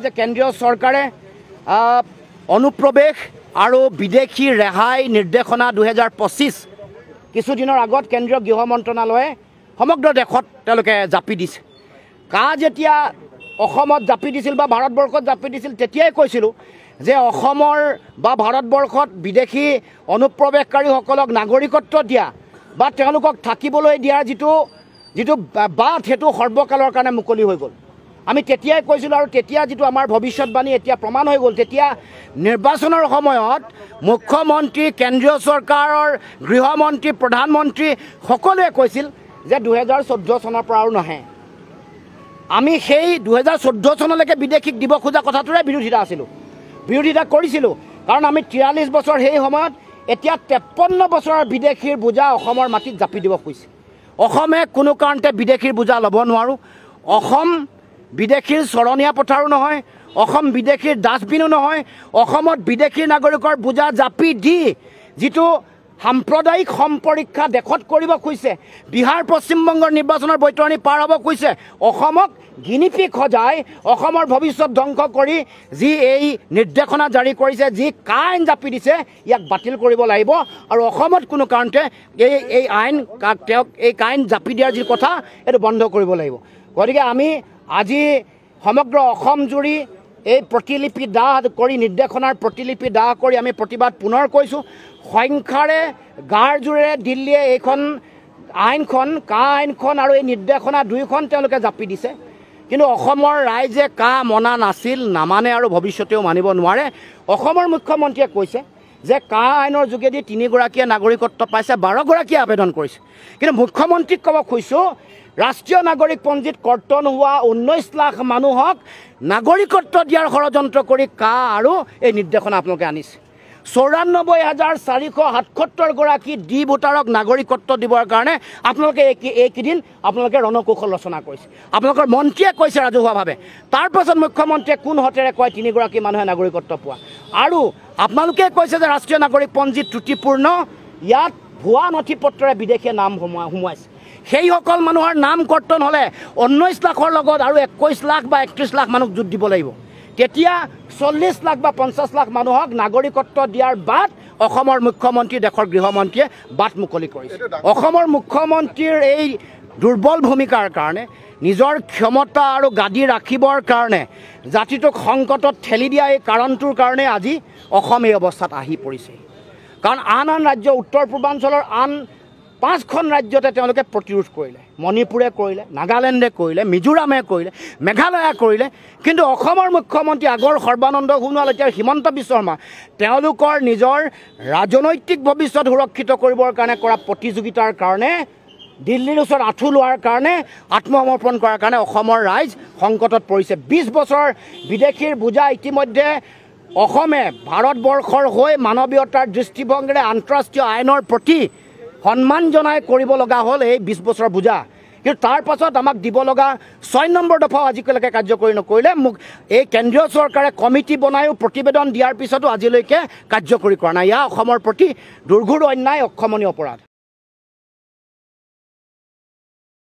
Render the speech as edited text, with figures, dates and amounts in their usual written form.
যে কেন্দ্ৰীয় চৰকাৰে অনুপ্ৰৱেশ আৰু বিদেশী ৰেহাই নিৰ্দেশনা 2025 কিছুদিনৰ আগত কেন্দ্ৰীয় গৃহ মন্ত্ৰণালয়ে সমগ্ৰ দেশত তেওঁলোকে জাপি দিছে। কা যেতিয়া অসমত জাপি দিছিল বা ভাৰতবৰ্ষত জাপি দিছিল তেতিয়াই কৈছিলোঁ যে অসমৰ বা ভাৰতবৰ্ষত বিদেশী অনুপ্ৰৱেশকাৰীসকলক নাগৰিকত্ব দিয়া বা তেওঁলোকক থাকিবলৈ দিয়াৰ যিটো বাট সেইটো সৰ্বকালৰ কাৰণে মুকলি হৈ গ'ল। আমি তেতিয়াই কৈছিলোঁ আৰু তেতিয়া যিটো আমাৰ ভৱিষ্যতবাণী এতিয়া প্ৰমাণ হৈ গ'ল। তেতিয়া নিৰ্বাচনৰ সময়ত মুখ্যমন্ত্ৰী, কেন্দ্ৰীয় চৰকাৰৰ গৃহমন্ত্ৰী, প্ৰধানমন্ত্ৰী সকলোৱে কৈছিল যে 2014 চনৰ পৰা আৰু নাহে। আমি সেই 2014 চনলৈকে বিদেশীক দিব খোজা কথাটোৰে বিৰোধিতা কৰিছিলোঁ। কাৰণ আমি 43 বছৰ সেই সময়ত এতিয়া 53 বছৰৰ বিদেশীৰ বোজা অসমৰ মাটিত জাপি দিব খুজিছে। অসমে কোনো কাৰণতে বিদেশীৰ বোজা ল'ব নোৱাৰোঁ। অসম বিদেশীৰ চৰণীয়া পথাৰো নহয়, অসম বিদেশীৰ ডাষ্টবিনো নহয়। অসমত বিদেশী নাগৰিকৰ বোজা জাপি দি যিটো সাম্প্ৰদায়িক সম্পৰীক্ষা দেশত কৰিব খুজিছে, বিহাৰ পশ্চিমবংগৰ নিৰ্বাচনৰ বৈতৰণি পাৰ হ'ব খুজিছে, অসমক গিনিপিক সজাই অসমৰ ভৱিষ্যত ধ্বংস কৰি যি এই নিৰ্দেশনা জাৰি কৰিছে, যি আইন জাপি দিছে, ইয়াক বাতিল কৰিব লাগিব। আৰু অসমত কোনো কাৰণতে এই আইন জাপি দিয়াৰ যি কথা এইটো বন্ধ কৰিব লাগিব। গতিকে আমি আজি সমগ্ৰ অসম জুৰি এই প্ৰতিলিপি দাহ কৰি, নিৰ্দেশনাৰ প্ৰতিলিপি দাহ কৰি আমি প্ৰতিবাদ পুনৰ কৈছোঁ। সংখ্যাৰে গাৰ জোৰেৰে দিল্লীয়ে এইখন আইনখন, আইনখন আৰু এই নিৰ্দেশনা দুয়োখন তেওঁলোকে জাপি দিছে। কিন্তু অসমৰ ৰাইজে মনা নাছিল, নামানে আৰু ভৱিষ্যতেও মানিব নোৱাৰে। অসমৰ মুখ্যমন্ত্ৰীয়ে কৈছে যে আইনৰ যোগেদি 3 গৰাকীয়ে নাগৰিকত্ব পাইছে, 12 গৰাকীয়ে আবেদন কৰিছে। কিন্তু মুখ্যমন্ত্ৰীক ক'ব খুজিছোঁ, ৰাষ্ট্ৰীয় নাগৰিক পঞ্জীত কৰ্তন হোৱা 19 লাখ মানুহক নাগৰিকত্ব দিয়াৰ ষড়যন্ত্ৰ কৰি আৰু এই নিৰ্দেশনা আপোনালোকে আনিছে। 94,477 গৰাকী ডি ভোটাৰক নাগৰিকত্ব দিবৰ কাৰণে আপোনালোকে এইকেইদিন আপোনালোকে ৰণকৌশল ৰচনা কৰিছে। আপোনালোকৰ মন্ত্ৰীয়ে কৈছে ৰাজহুৱাভাৱে, তাৰপাছত মুখ্যমন্ত্ৰীয়ে কোন হতেৰে কয় 3 গৰাকী মানুহে নাগৰিকত্ব পোৱা। আৰু আপোনালোকে কৈছে যে ৰাষ্ট্ৰীয় নাগৰিক পঞ্জী ত্ৰুটিপূৰ্ণ, ইয়াত ভুৱা নথি পত্ৰৰে বিদেশীয়ে নাম সোমোৱাইছে। সেইসকল মানুহৰ নাম কৰ্তন হ'লে 19 লাখৰ লগত আৰু 21 লাখ বা 31 লাখ মানুহক যোগ দিব লাগিব। তেতিয়া 40 লাখ বা 50 লাখ মানুহক নাগৰিকত্ব দিয়াৰ বাট অসমৰ মুখ্যমন্ত্ৰী, দেশৰ গৃহমন্ত্ৰীয়ে বাট মুকলি কৰিছে। অসমৰ মুখ্যমন্ত্ৰীৰ এই দুৰ্বল ভূমিকাৰ কাৰণে, নিজৰ ক্ষমতা আৰু গাদী ৰাখিবৰ কাৰণে জাতিটোক সংকটত ঠেলি দিয়া এই কাৰণটোৰ কাৰণে আজি অসম এই অৱস্থাত আহি পৰিছে। কাৰণ আন ৰাজ্য, উত্তৰ পূৰ্বাঞ্চলৰ আন 5খন ৰাজ্যতে তেওঁলোকে প্ৰতিৰোধ কৰিলে। মণিপুৰে কৰিলে, নাগালেণ্ডে কৰিলে, মিজোৰামে কৰিলে, মেঘালয়ে কৰিলে। কিন্তু অসমৰ মুখ্যমন্ত্ৰী আগৰ সৰ্বানন্দ সোণোৱাল, এতিয়া হিমন্ত বিশ্ব শৰ্মা, তেওঁলোকৰ নিজৰ ৰাজনৈতিক ভৱিষ্যত সুৰক্ষিত কৰিবৰ কাৰণে কৰা প্ৰতিযোগিতাৰ কাৰণে, দিল্লীৰ ওচৰত আঁঠু লোৱাৰ কাৰণে, আত্মসমৰ্পণ কৰাৰ কাৰণে অসমৰ ৰাইজ সংকটত পৰিছে। 20 বছৰ বিদেশীৰ বোজা ইতিমধ্যে অসমে ভাৰতবৰ্ষৰ হৈ মানৱীয়তাৰ দৃষ্টিভংগীৰে আন্তঃৰাষ্ট্ৰীয় আইনৰ প্ৰতি সন্মান জনাই কৰিব লগা হ'ল এই 20 বছৰ বোজা। কিন্তু তাৰ পাছত আমাক দিব লগা 6 নম্বৰ দফাও আজিলৈকে কাৰ্যকৰী নকৰিলে। এই কেন্দ্ৰীয় চৰকাৰে কমিটি বনায়ো প্ৰতিবেদন দিয়াৰ পিছতো আজিলৈকে কাৰ্যকৰী কৰা নাই। এয়া অসমৰ প্ৰতি দুৰ্ঘোৰ অন্যায়, অক্ষমনীয় অপৰাধ।